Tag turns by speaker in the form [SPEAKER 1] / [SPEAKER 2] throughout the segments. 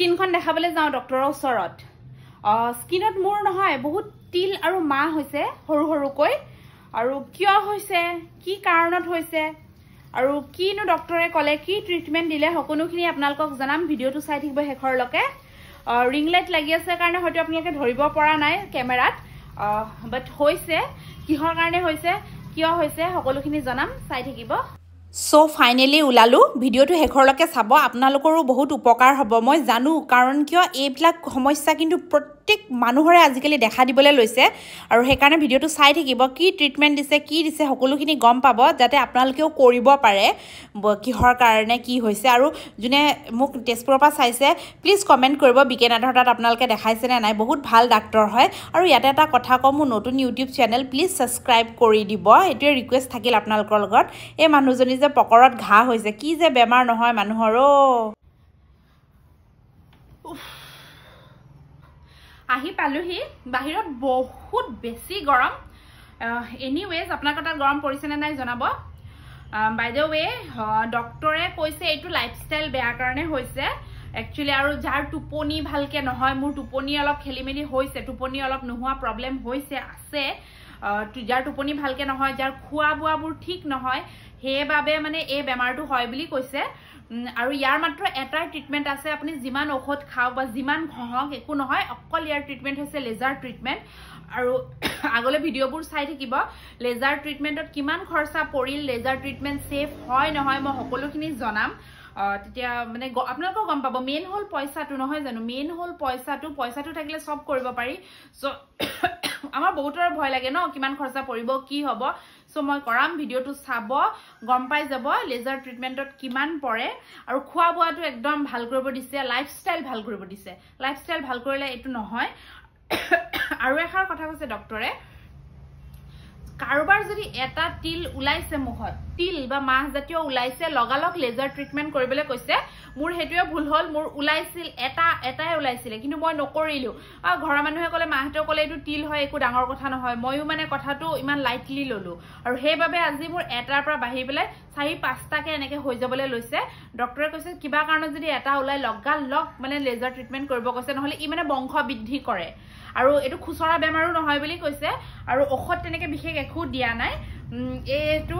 [SPEAKER 1] স্কিনখন দেখাবলৈ যাওঁ ডক্টৰৰ ওচৰত স্কিনত মোৰ নহয় বহুত তিল আৰু মাহ হৈছে সৰু সৰুকৈ আৰু কিয় হৈছে কি কাৰণত হৈছে আৰু কিনো ডক্টৰে ক'লে কি ট্ৰিটমেন্ট দিলে সকলোখিনি আপোনালোকক জনাম ভিডিওটো চাই থাকিব শেষৰলৈকে ৰিং লাইট লাগি আছে কাৰণে হয়তো আপোনালোকে ধৰিব পৰা নাই কেমেৰাত বাট হৈছে কিহৰ কাৰণে হৈছে কিয় হৈছে সকলোখিনি জনাম চাই থাকিব So finally উলালো ভিডিওটো হেখৰলৈকে চাব আপোনালোকৰো বহুত উপকাৰ হ'ব মই জানো কাৰণ কিয় এইবিলাক সমস্যা কিন্তু প্ৰত্যেক মানুহৰে আজিকালি দেখা দিবলৈ লৈছে আৰু সেই কাৰণে ভিডিওটো চাই থাকিব কি ট্ৰিটমেন্ট দিছে কি দিছে সকলোখিনি গম পাব যাতে আপোনালোকেও কৰিব পাৰে কিহৰ কাৰণে কি হৈছে আৰু জুনে মোক টেষ্টপুৰৰ পৰা চাইছে প্লিজ কমেন্ট কৰিব বিকেনাধৰ তাত আপোনালোকে দেখাইছে নে নাই বহুত ভাল ডাক্তৰ হয় আৰু ইয়াতে এটা কথা কম মোৰ নতুন ইউটিউব চেনেল প্লিজ সাবস্ক্ৰাইব কৰি দিব এটোৱে ৰিকুৱেষ্ট থাকিল আপোনালোকৰ লগত এই মানুহজনী যে পকৰত ঘা হৈছে কি যে বেমাৰ নহয় মানুহৰ আহি পালুহি বাহিৰত বহুত বেছি গৰম এনিৱেজ আপোনাৰ কথা গৰম পৰিছে নে নাই জনাব বাই দ্য ৱে ডক্টৰে কৈছে এইটো লাইফষ্টাইল বেয়া কাৰণে হৈছে একচুয়ালি আৰু যাৰ টুপনি ভালকে নহয় মোৰ টুপনি অলপ খেলিমেলি হৈছে টুপনি অলপ নোহোৱা প্ৰবলেম হৈছে আছে যাৰ টুপনি ভালকে নহয় যাৰ খোৱা বোৱাবোৰ ঠিক নহয় হেবাবে মানে এই বেমাৰটো হয় বুলি কৈছে আৰু ইয়াৰ মাত্ৰ এটা ট্ৰিটমেন্ট আছে আপুনি যিমান ঔষধ খাও বা যিমান ঘহক একো নহয় অকল ইয়াৰ ট্ৰিটমেন্ট হৈছে লেজাৰ ট্ৰিটমেন্ট আৰু আগলে ভিডিওবোৰ চাই থাকিব লেজাৰ ট্ৰিটমেন্টত কিমান খৰচা পৰিল লেজাৰ ট্ৰিটমেন্ট সেফ হয় নহয় মই সকলোখিনি জনাম তেতিয়া মানে আপোনালোকক গম পাব মেইন হল পইচাটো নহয় জানো মেইন হল পইচাটো থাকিলে সব কৰিব পাৰি সো আমাৰ বহুতৰ ভয় লাগে ন কিমান খৰচা পৰিব কি হ'ব সো মই কৰাম ভিডিওটো চাব গম পাই যাব লেজাৰ ট্ৰিটমেন্টত কিমান পৰে আৰু খোৱা বোৱাটো একদম ভাল কৰিব দিছে লাইফষ্টাইল ভাল কৰিব দিছে লাইফষ্টাইল ভাল কৰিলে এটো নহয় আৰু এখাৰ কথা কৈছে ডক্টৰে কাৰোবাৰ যদি এটা তিল উলাইছে মুখত তিল বা মাহ জাতীয় উলাইছে লগালক লেজাৰ ট্ৰিটমেন্ট কৰিবলৈ কৈছে মোৰ হেতুৱে ভুল হল মোৰ উলাইছিল এটাই উলাইছিল কিন্তু মই নকৰিলো ঘৰৰ মানুহে ক'লে মাহতেও ক'লে এটো তিল হয় একো ডাঙৰ কথা নহয় মইও মানে কথাটো ইমান লাইটলি ললো আৰু হেইবাবে আজি মোৰ এটাৰ পৰা বাহি বেলে 4-5টাকে এনেকে হৈ যাবলৈ লৈছে ডক্টৰে কৈছে কিবা কাৰণত যদি এটা উলাই লগালক মানে লেজাৰ ট্ৰিটমেন্ট কৰিব কৈছে নহলে ই মানে বংশ বৃদ্ধি কৰে আৰু এটো খুচৰা বেমাৰো নহয় বুলি কৈছে আৰু ঔষধ তেনেকে বিশেষ একো দিয়া নাই এটো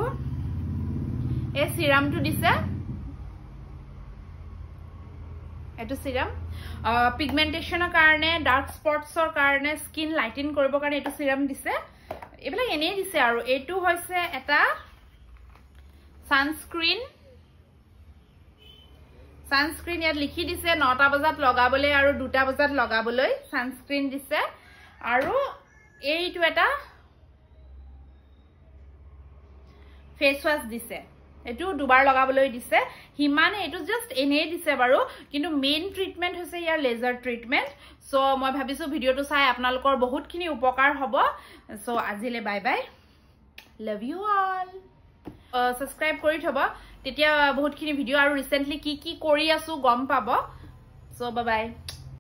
[SPEAKER 1] এই সিৰামটো দিছে এটো সিৰাম পিগমেন্টেশনৰ কাৰণে ডাৰ্ক স্পটছৰ কাৰণে স্কিন লাইটেন কৰিবৰ কাৰণে এটো সিৰাম দিছে এবিলাক এনেই দিছে আৰু এটো হৈছে এটা সানস্ক্ৰিন ইয়াত লিখি দিছে 9টা বজাত লগাবলৈ আৰু 2টা বজাত লগাবলৈ সানস্ক্ৰিন দিছে আৰু এইটো এটা ফেস ওয়াশ দিছে এটো দুবাৰ লগাবলৈ দিছে হিমানে এটো জাস্ট এনেই দিছে বাৰু কিন্তু মেইন ট্ৰিটমেন্ট হৈছে ইয়াৰ লেজাৰ ট্ৰিটমেন্ট সো মই ভাবিছো ভিডিওটো চাই আপোনালোকৰ বহুতখিনি উপকাৰ হ'ব সো আজিলে bye bye love you all subscribe কৰি থব তেতিয়া বহুতখিনি ভিডিও আৰু ৰিসেন্টলি কি কৰি আছো গম পাব সো বাই বাই